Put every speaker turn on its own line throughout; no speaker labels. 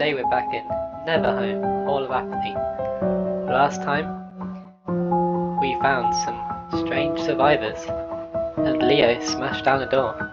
today we're back in NeverHome, Hall of Apathy. Last time, we found some strange survivors, and Leo smashed down a door.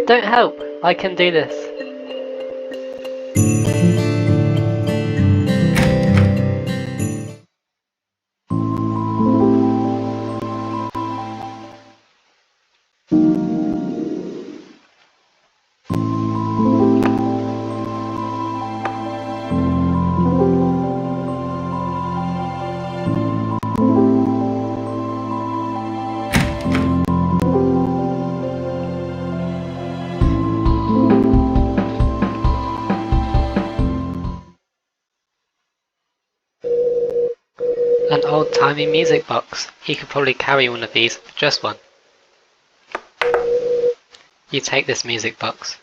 Don't help, I can do this. An old-timey music box. He could probably carry one of these, just one. You take this music box.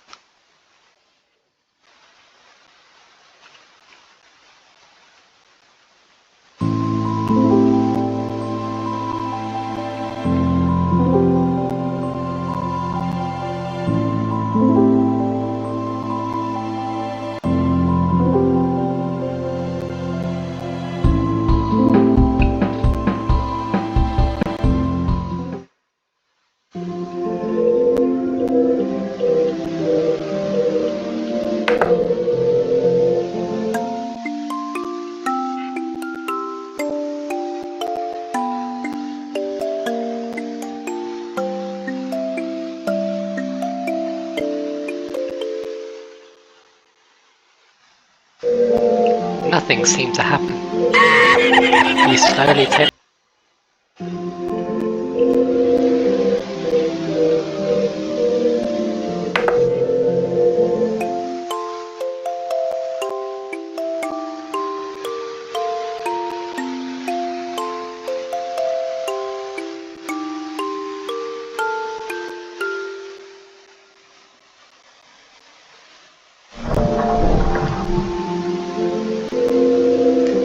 Nothing seemed to happen. You slowly tip.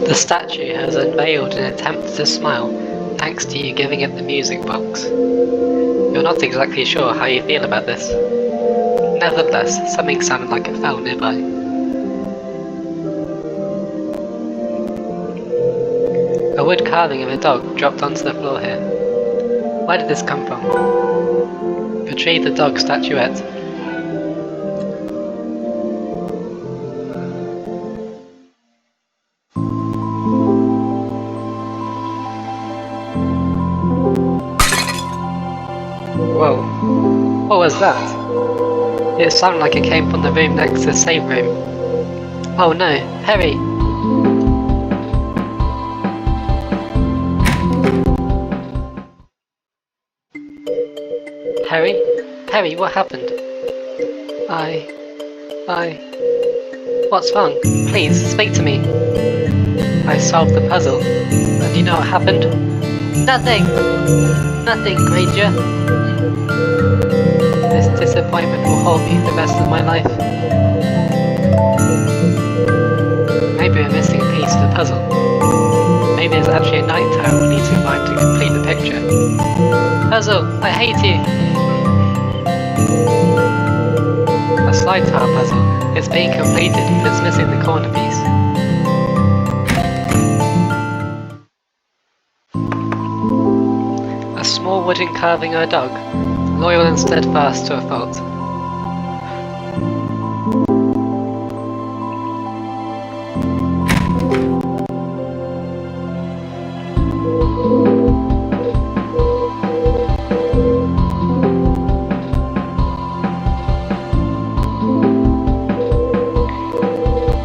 The statue has unveiled an attempt to smile, thanks to you giving it the music box. You're not exactly sure how you feel about this. Nevertheless, something sounded like it fell nearby. A wood carving of a dog dropped onto the floor here. Where did this come from? Retrieve the dog statuette. Whoa, what was that? It sounded like it came from the room next to the safe room. Oh no, Harry! Harry, what happened? What's wrong? Please, speak to me. I solved the puzzle. And you know what happened? Nothing, Granger. This disappointment will haunt me the rest of my life. Maybe we're missing a piece of the puzzle. Maybe there's actually a night tower we need to find to complete the picture. Puzzle, I hate you! A slide tower puzzle. It's being completed, but it's missing the corner piece. A small wooden carving of a dog, loyal and steadfast to a fault.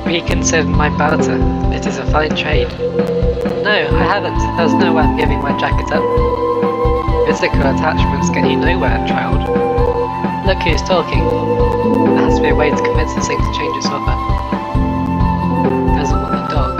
Reconsider my barter. It is a fine trade. No, I haven't. There's no way I'm giving my jacket up. Physical attachments get you nowhere, child. Look who's talking. There has to be a way to convince this thing to change its offer. Doesn't want the dog.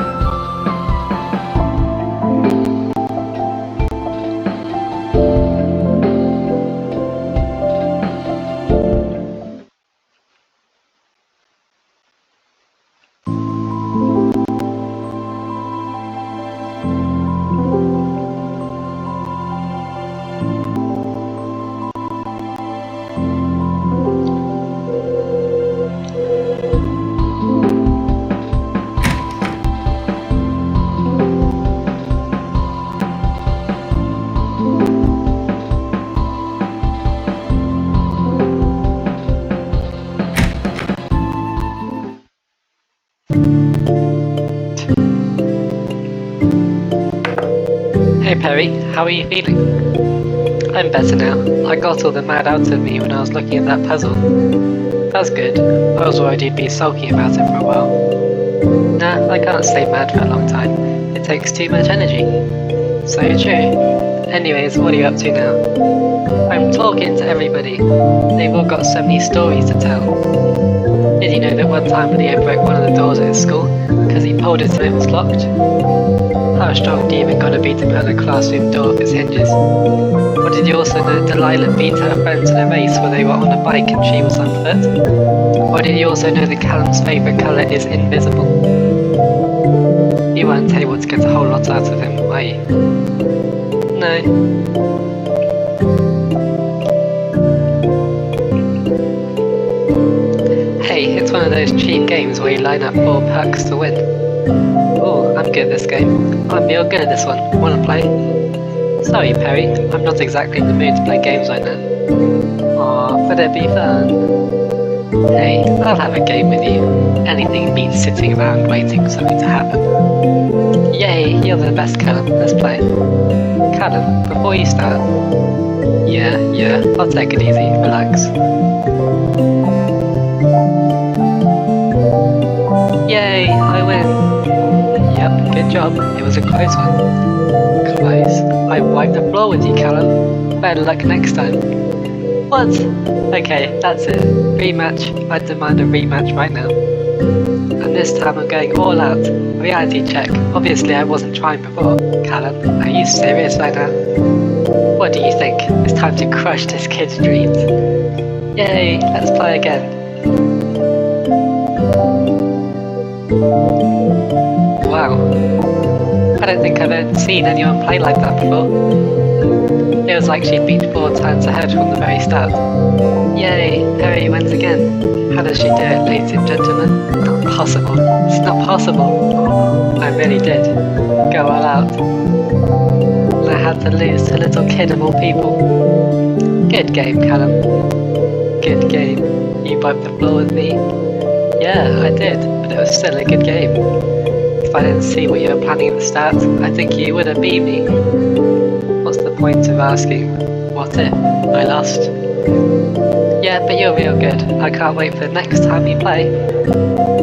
Hey Perry, how are you feeling? I'm better now. I got all the mad out of me when I was looking at that puzzle. That's good. I was worried you'd be sulky about it for a while. Nah, I can't stay mad for a long time. It takes too much energy. So true. Anyways, what are you up to now? I'm talking to everybody. They've all got so many stories to tell. Did you know that one time Leo broke one of the doors at his school because he pulled it so it was locked? How strong do you even gotta be to put a classroom door off its hinges? Or did you also know Delilah beat her friends in a race where they were on a bike and she was on foot? Or did you also know that Callum's favourite colour is invisible? You weren't able to get a whole lot out of him, were you? No. Hey, it's one of those cheap games where you line up 4 perks to win. Ooh, I'm good at this game. I'm real good at this one. Wanna play? Sorry, Perry. I'm not exactly in the mood to play games right now. Aw, but it'd be fun. Hey, I'll have a game with you. Anything beats sitting around waiting for something to happen. Yay, you're the best, Callum. Let's play. Callum, before you start... Yeah, I'll take it easy. Relax. Yay, I win. Yep, good job. It was a close one. Close? I wiped the floor with you, Callum. Better luck next time. What? Okay, that's it. Rematch. I demand a rematch right now. And this time I'm going all out. Reality check. Obviously I wasn't trying before. Callum, are you serious right now? What do you think? It's time to crush this kid's dreams. Yay, let's play again. Wow. I don't think I've ever seen anyone play like that before. Feels like she'd been 4 times ahead from the very start. Yay, Perry wins again. How does she do it, ladies and gentlemen? Not possible. It's not possible. I really did. Go all out. And I had to lose to a little kid of all people. Good game, Callum. Good game. You wiped the floor with me. Yeah, I did, but it was still a good game. If I didn't see what you were planning at the start, I think you would have beat me. What's the point of asking? What if I lost? Yeah, but you're real good. I can't wait for the next time you play.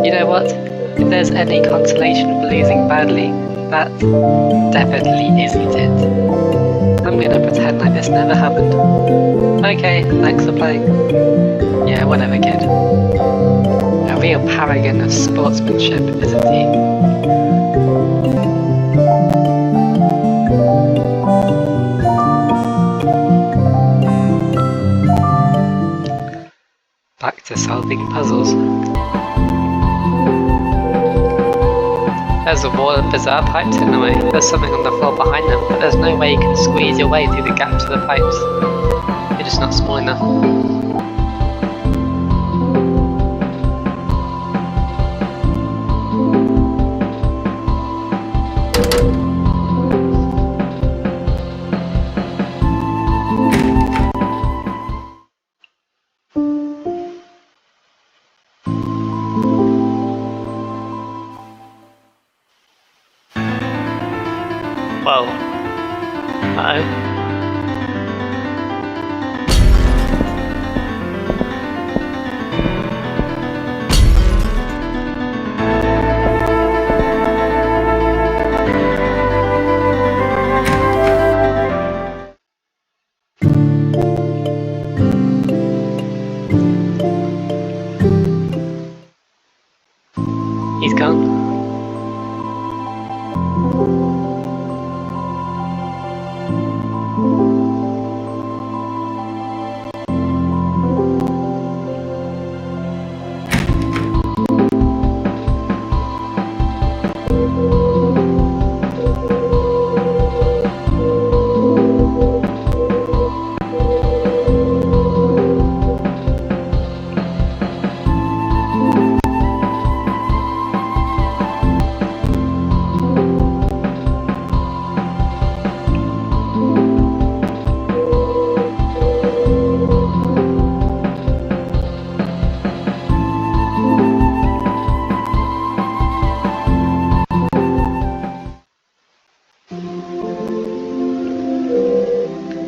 You know what? If there's any consolation for losing badly, that definitely isn't it. I'm gonna pretend like this never happened. Okay, thanks for playing. Yeah, whatever, kid. A real paragon of sportsmanship, isn't he? Back to solving puzzles. There's a wall of bizarre pipes in the way. There's something on the floor behind them, but there's no way you can squeeze your way through the gaps of the pipes. You're just not small enough. Whoa. Uh-oh. He's gone.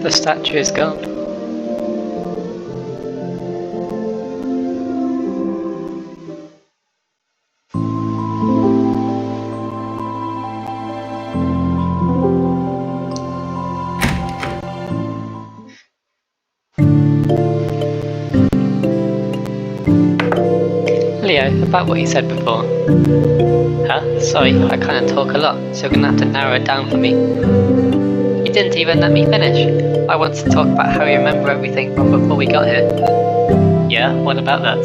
The statue is gone. Leo, about what you said before. Huh? Sorry, I kinda talk a lot, so you're gonna have to narrow it down for me. You didn't even let me finish. I wanted to talk about how you remember everything from before we got here. Yeah, what about that?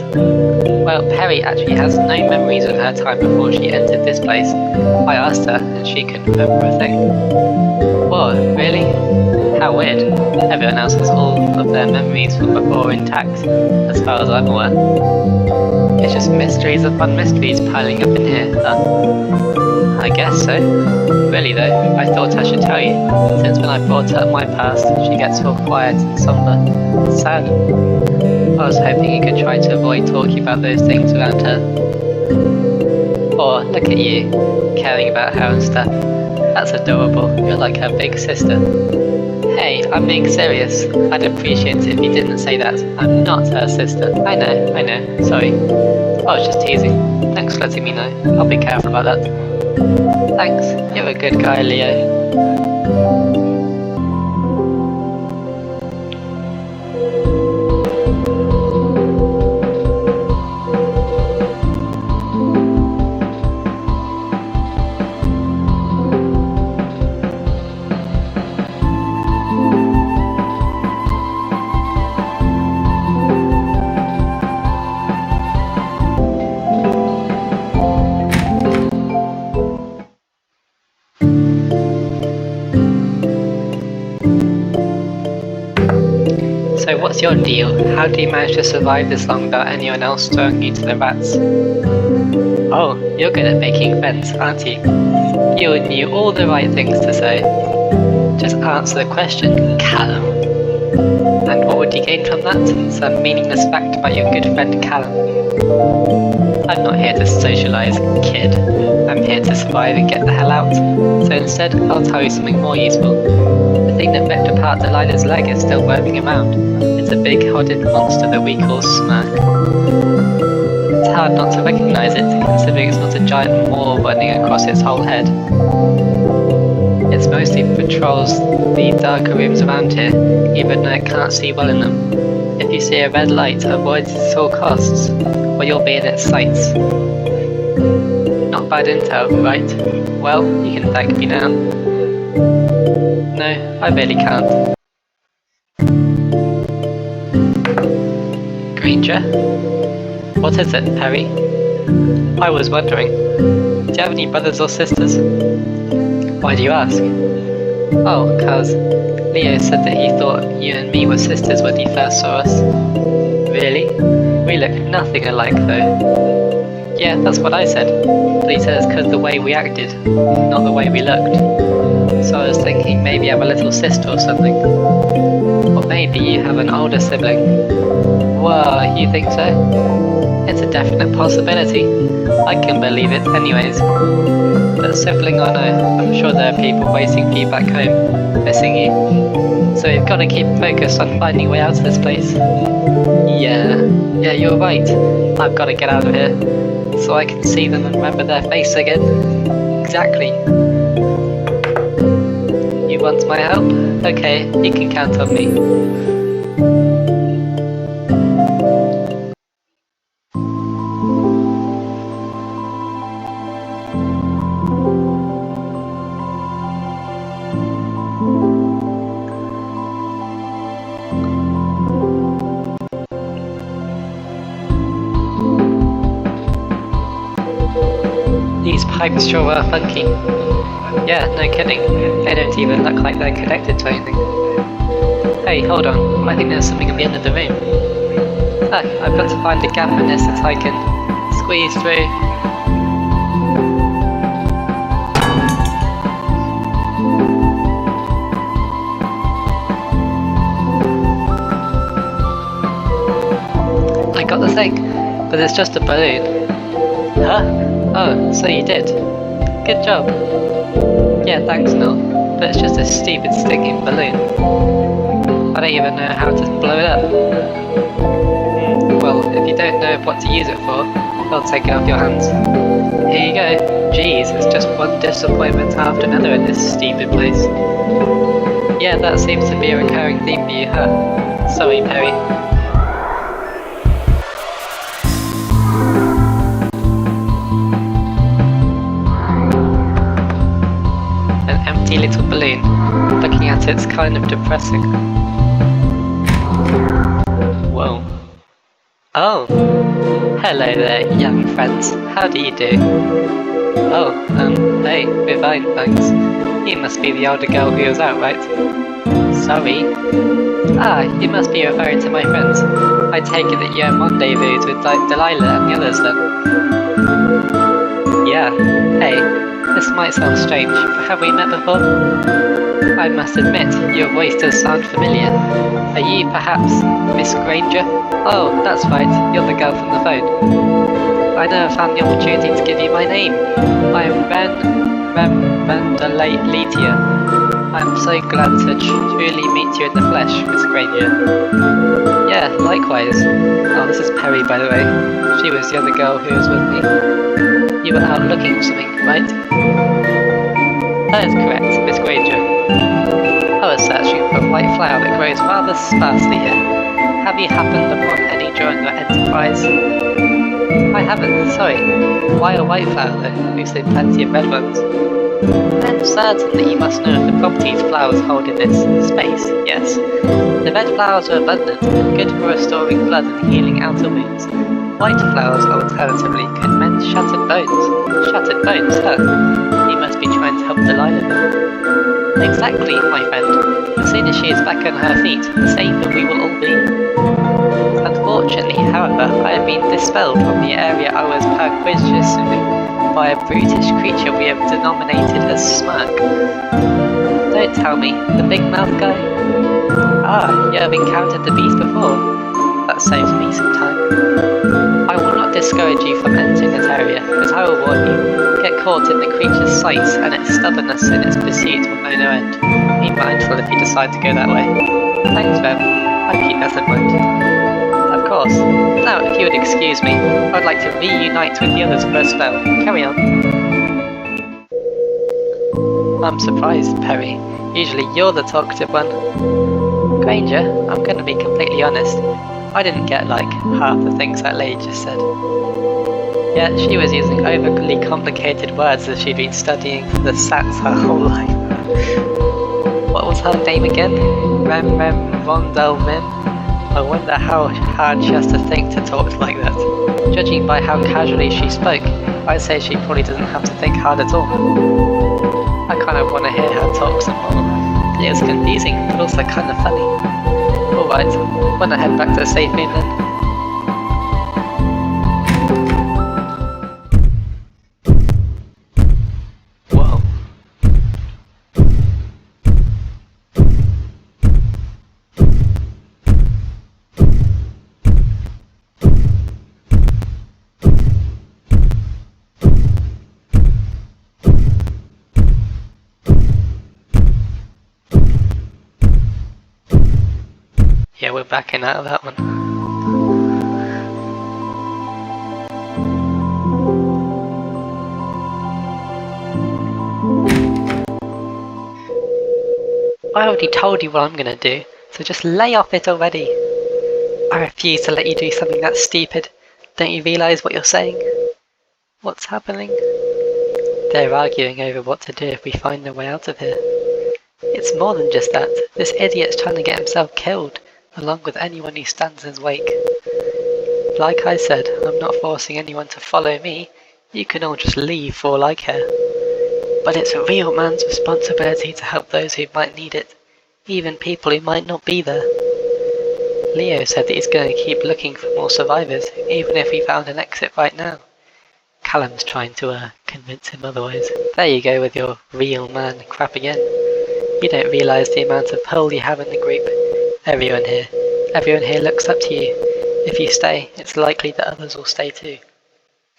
Well, Perry actually has no memories of her time before she entered this place. I asked her, and she couldn't remember a thing. What, really? How weird. Everyone else has all of their memories from before intact, as far as I'm aware. It's just mysteries upon mysteries piling up in here, huh? I guess so. Really though, I thought I should tell you, since when I brought up my past, she gets all quiet and somber. It's sad. I was hoping you could try to avoid talking about those things around her. Or, look at you, caring about her and stuff. That's adorable, you're like her big sister. Hey, I'm being serious. I'd appreciate it if you didn't say that. I'm not her sister. I know, sorry. I was just teasing. Thanks for letting me know. I'll be careful about that. Thanks, you're a good guy, Leo. So what's your deal? How do you manage to survive this long without anyone else throwing you to the rats? Oh, you're good at making friends, aren't you? You knew all the right things to say. Just answer the question, Callum. And what would you gain from that? Some meaningless fact about your good friend Callum. I'm not here to socialise, kid. I'm here to survive and get the hell out. So instead, I'll tell you something more useful. The thing that ripped apart Delilah's leg is still roaming around. It's a big hooded monster that we call Smirk. It's hard not to recognise it, considering it's not a giant maw running across its whole head. It mostly patrols the darker rooms around here, even though it can't see well in them. If you see a red light, avoid it at all costs, or you'll be in its sights. Not bad intel, right? Well, you can thank me now. No, I really can't. Granger? What is it, Perry? I was wondering, do you have any brothers or sisters? Why do you ask? Oh, 'cause Leo said that he thought you and me were sisters when he first saw us. Really? We look nothing alike though. Yeah, that's what I said. But he said it's 'cause the way we acted, not the way we looked. So I was thinking maybe you have a little sister or something. Or maybe you have an older sibling. Whoa, you think so? It's a definite possibility. I can believe it anyways. But sibling or no, I'm sure there are people waiting for you back home, missing you. So we've got to keep focused on finding a way out of this place. Yeah, you're right. I've got to get out of here, so I can see them and remember their face again. Exactly. You want my help? Okay, you can count on me. These pipes sure are funky. Yeah, no kidding. They don't even look like they're connected to anything. Hey, hold on. I think there's something at the end of the room. Ah, I've got to find a gap in this that I can squeeze through. I got the thing, but it's just a balloon. Huh? Oh, so you did. Good job. Yeah, thanks, Noel. But it's just a stupid stinging balloon. I don't even know how to blow it up. Well, if you don't know what to use it for, I'll take it off your hands. Here you go. Jeez, it's just one disappointment after another in this stupid place. Yeah, that seems to be a recurring theme for you, huh? Sorry, Perry. An empty little balloon. Looking at it's kind of depressing. Whoa. Oh! Hello there, young friends. How do you do? Oh, hey, we're fine, thanks. You must be the older girl who was out, right? Sorry? Ah, you must be referring to my friends. I take it that you have rendezvous with Delilah and the others then? Yeah. Hey, this might sound strange, but have we met before? I must admit, your voice does sound familiar. Are you, perhaps, Miss Granger? Oh, that's right, you're the girl from the phone. I never found the opportunity to give you my name. I am Letia. I'm so glad to truly meet you in the flesh, Miss Granger. Yeah, likewise. Oh, this is Perry, by the way. She was the other girl who was with me. You were out looking for something, right? That is correct, Miss Granger. I was searching for a white flower that grows rather sparsely here. Have you happened upon any during your enterprise? I haven't, sorry. Why a white flower though? We've seen plenty of red ones. I'm certain that you must know of the properties flowers hold in this space, yes. The red flowers are abundant and good for restoring blood and healing outer wounds. White flowers, alternatively, can mend shattered bones. Shattered bones, huh? You must be trying to help Delilah then. Exactly, my friend. As soon as she is back on her feet, the safer we will all be. Unfortunately, however, I have been dispelled from the area I was perquisitiously by a brutish creature we have denominated as Smirk. Don't tell me, the big mouth guy? Ah, you have encountered the beast before. That saves me some time. I will not discourage you from entering that area, but I will warn you, get caught in the creature's sights and its stubbornness in its pursuit will know no end. Be mindful if you decide to go that way. Thanks, Bev. I'll keep that in mind. Of course. Now, if you would excuse me, I'd like to reunite with the others for a spell. Carry on. I'm surprised, Perry. Usually you're the talkative one. Granger, I'm going to be completely honest. I didn't get, like, half the things that lady just said. Yet she was using overly complicated words as she'd been studying the Sats her whole life. What was her name again? Rondell Mim? I wonder how hard she has to think to talk like that. Judging by how casually she spoke, I'd say she probably doesn't have to think hard at all. I kind of want to hear her talk some more. It was confusing, but also kind of funny. Alright, wanna head back to the safe room then? Yeah, we're backing out of that one. I already told you what I'm gonna do, so just lay off it already. I refuse to let you do something that stupid. Don't you realise what you're saying? What's happening? They're arguing over what to do if we find a way out of here. It's more than just that. This idiot's trying to get himself killed, along with anyone who stands in his wake. Like I said, I'm not forcing anyone to follow me. You can all just leave for all I care. But it's a real man's responsibility to help those who might need it, even people who might not be there. Leo said that he's going to keep looking for more survivors, even if we found an exit right now. Callum's trying to convince him otherwise. There you go with your real man crap again. You don't realise the amount of pull you have in the group. Everyone here looks up to you. If you stay, it's likely that others will stay too.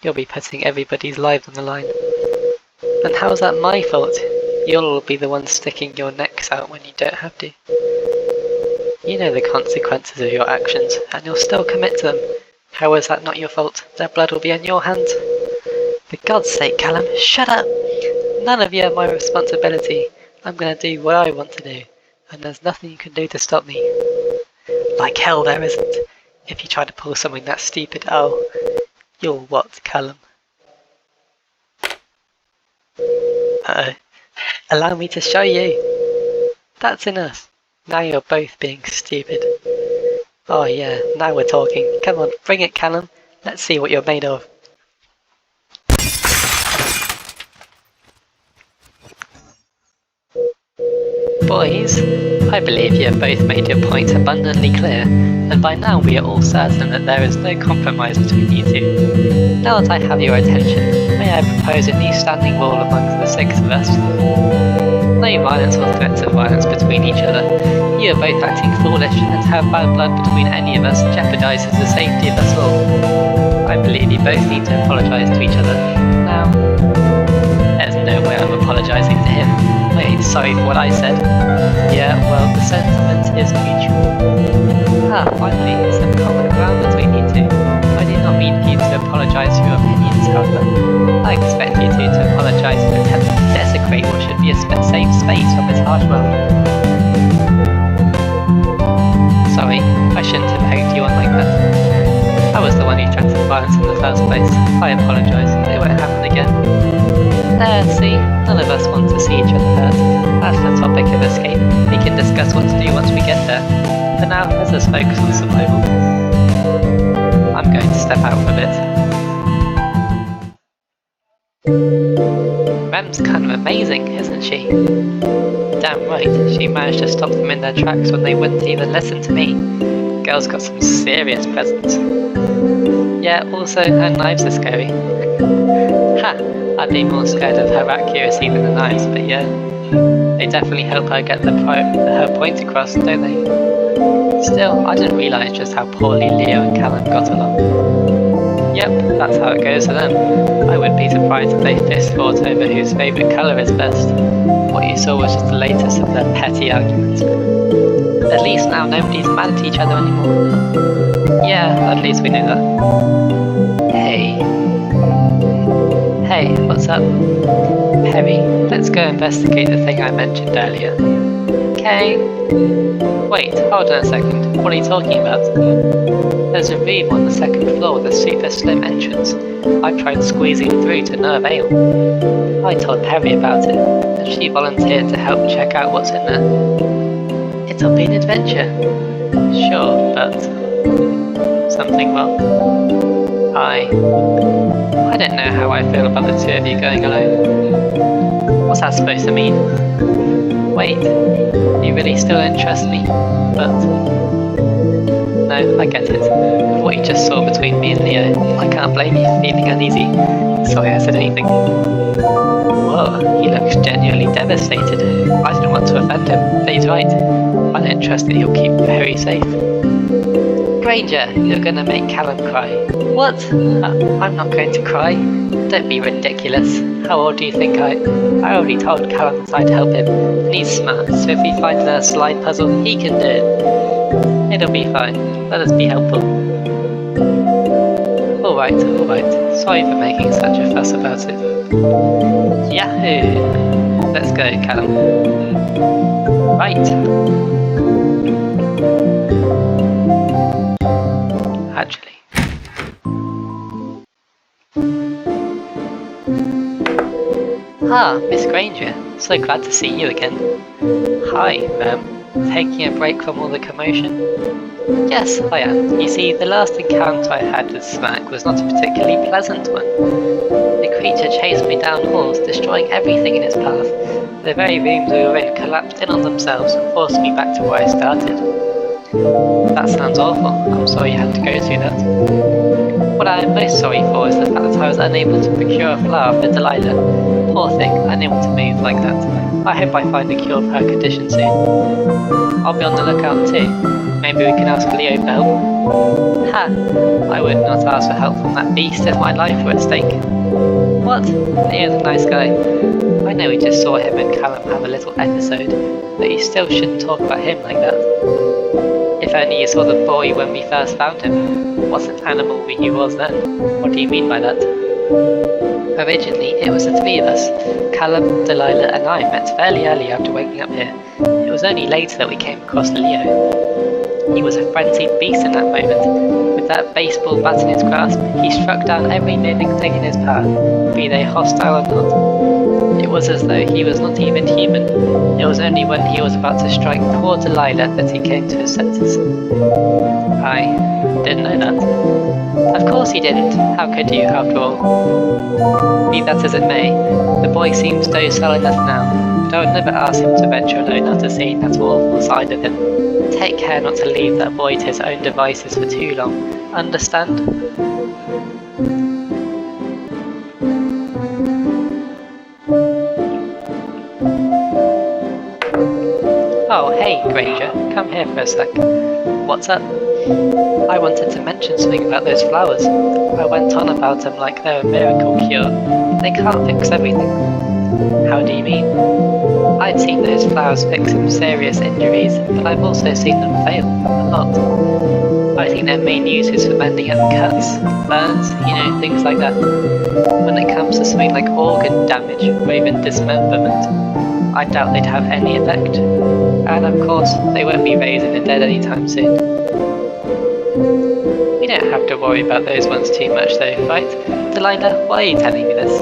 You'll be putting everybody's lives on the line. And how's that my fault? You'll all be the ones sticking your necks out when you don't have to. You know the consequences of your actions, and you'll still commit to them. How is that not your fault? Their blood will be on your hands. For God's sake, Callum, shut up! None of you are my responsibility. I'm going to do what I want to do, and there's nothing you can do to stop me. Like hell there isn't. If you try to pull something that stupid, you'll what, Callum? Allow me to show you. That's enough. Now you're both being stupid. Oh yeah, now we're talking. Come on, bring it, Callum. Let's see what you're made of. Boys, I believe you have both made your point abundantly clear, and by now we are all certain that there is no compromise between you two. Now that I have your attention, may I propose a new standing wall amongst the six of us? No violence or threats of violence between each other. You are both acting foolish, and to have bad blood between any of us jeopardizes the safety of us all. I believe you both need to apologize to each other. Now, there's no way I'm apologizing to him. I ain't sorry for what I said. Yeah, well, the sentiment is mutual. Finally, some common ground between you two. I did not mean for you to apologize for your opinions, however. I expect you two to apologize for attempting to desecrate what should be a safe space from this harsh world. Sorry, I shouldn't have egged you on like that. I was the one who threatened violence in the first place. I apologize. It won't happen again. There, see? None of us want to see each other hurt. That's the topic of escape. We can discuss what to do once we get there. For now, let's just focus on survival. I'm going to step out for a bit. Rem's kind of amazing, isn't she? Damn right, she managed to stop them in their tracks when they wouldn't even listen to me. Girl's got some serious presence. Yeah, also her knives are scary. I'd be more scared of her accuracy than the knives, but yeah. They definitely help her get her point across, don't they? Still, I didn't realise just how poorly Leo and Callum got along. Yep, that's how it goes for them. I wouldn't be surprised if they fist fought over whose favourite colour is best. What you saw was just the latest of their petty arguments. At least now nobody's mad at each other anymore. Yeah, at least we know that. Hey, what's up? Perry, let's go investigate the thing I mentioned earlier. Okay. Wait, hold on a second. What are you talking about? There's a room on the second floor with a super slim entrance. I tried squeezing through to no avail. I told Perry about it, and she volunteered to help check out what's in there. It'll be an adventure. Sure, but... something wrong? I don't know how I feel about the two of you going alone. What's that supposed to mean? Wait, you really still interest me, but... No, I get it. With what you just saw between me and Leo, I can't blame you for feeling uneasy. Sorry I said anything. Whoa, he looks genuinely devastated. I didn't want to offend him, but he's right. I don't trust that he'll keep very safe. Granger, you're gonna make Callum cry. What? I'm not going to cry. Don't be ridiculous. How old do you think I already told Callum that I'd help him, and he's smart, so if he finds a slide puzzle, he can do it. It'll be fine. Let us be helpful. Alright. Sorry for making such a fuss about it. Yahoo! Let's go, Callum. Right. Actually. Miss Granger. So glad to see you again. Hi, ma'am. Taking a break from all the commotion? Yes, I am. You see, the last encounter I had with Smack was not a particularly pleasant one. The creature chased me down halls, destroying everything in its path. The very rooms we were in collapsed in on themselves and forced me back to where I started. That sounds awful. I'm sorry you had to go through that. What I am most sorry for is the fact that I was unable to procure a flower for Delilah. Poor thing, unable to move like that. I hope I find a cure for her condition soon. I'll be on the lookout too. Maybe we can ask Leo for help. Ha! I would not ask for help from that beast if my life were at stake. What? Leo's a nice guy. I know we just saw him and Callum have a little episode, but you still shouldn't talk about him like that. If only you saw the boy when we first found him. What an animal he was then. What do you mean by that? Originally, it was the three of us. Callum, Delilah and I met fairly early after waking up here. It was only later that we came across Leo. He was a frenzied beast in that moment. With that baseball bat in his grasp, he struck down every living thing in his path, be they hostile or not. It was as though he was not even human. It was only when he was about to strike poor Delilah that he came to his senses. I didn't know that. Of course he didn't. How could you, after all? Be that as it may, the boy seems docile enough now, but I would never ask him to venture alone after seeing that awful side of him. Take care not to leave that boy to his own devices for too long. Understand? Oh, hey, Granger, come here for a sec. What's up? I wanted to mention something about those flowers. I went on about them like they're a miracle cure. They can't fix everything. How do you mean? I'd seen those flowers fix some serious injuries, but I've also seen them fail, a lot. I think their main use is for mending up cuts, burns, things like that. When it comes to something like organ damage or even dismemberment, I doubt they'd have any effect. And of course, they won't be raising the dead anytime soon. We don't have to worry about those ones too much though, right? Delilah, why are you telling me this?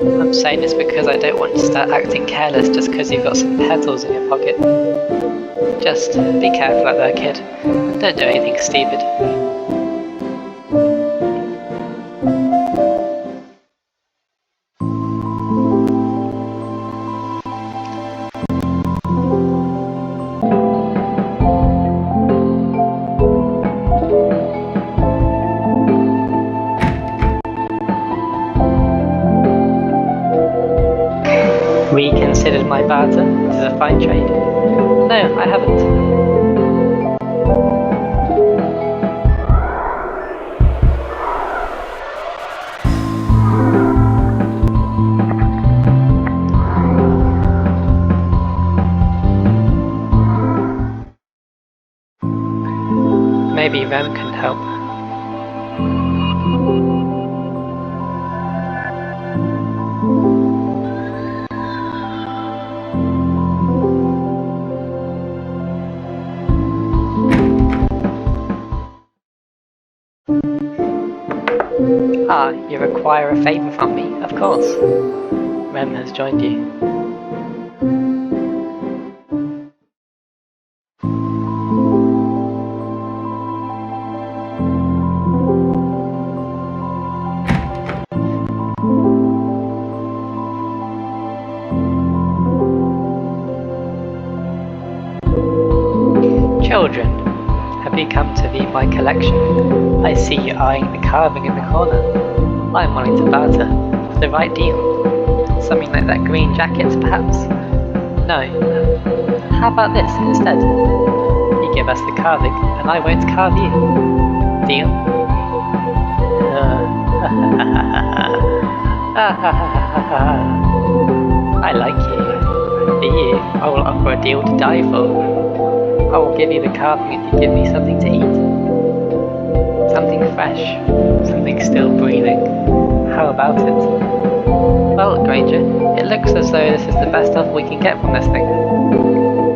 I'm saying this because I don't want to start acting careless just because you've got some petals in your pocket. Just be careful out there, kid. Don't do anything stupid. Reconsidered my barter? It is a fine trade. No, I haven't. Maybe Rem can help. Ah, you require a favour from me, of course. Rem has joined you. Children, have you come to view my collection? I see you eyeing the carving in the corner. I'm willing to barter, for the right deal. Something like that green jacket, perhaps? No. How about this instead? You give us the carving, and I won't carve you. Deal? I like you. For you, I will offer a deal to die for. I will give you the carving if you give me something to eat. Something fresh, something still breathing. How about it? Well, Granger, it looks as though this is the best offer we can get from this thing.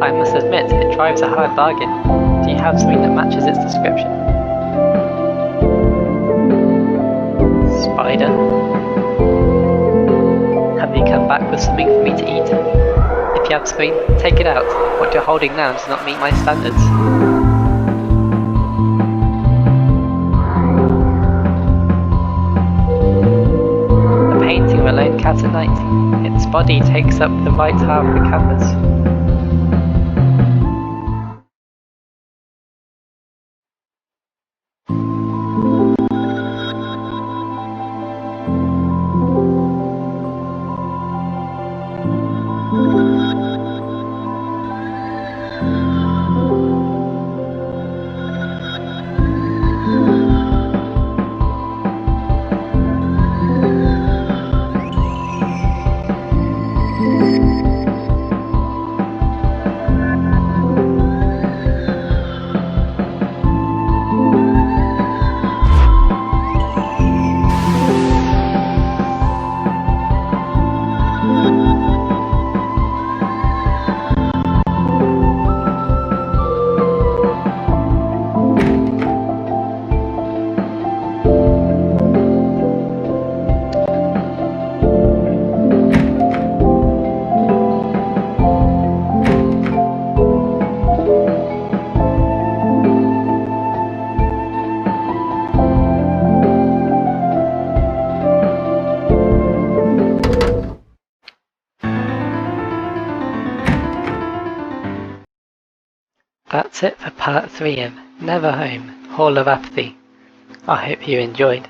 I must admit, it drives a hard bargain. Do you have something that matches its description? Spider? Have you come back with something for me to eat? If If you have screen, take it out. What you're holding now does not meet my standards. A painting of a lone cat at night. Its body takes up the right half of the canvas. That's it for part 3 of NeverHome, Hall of Apathy. I hope you enjoyed.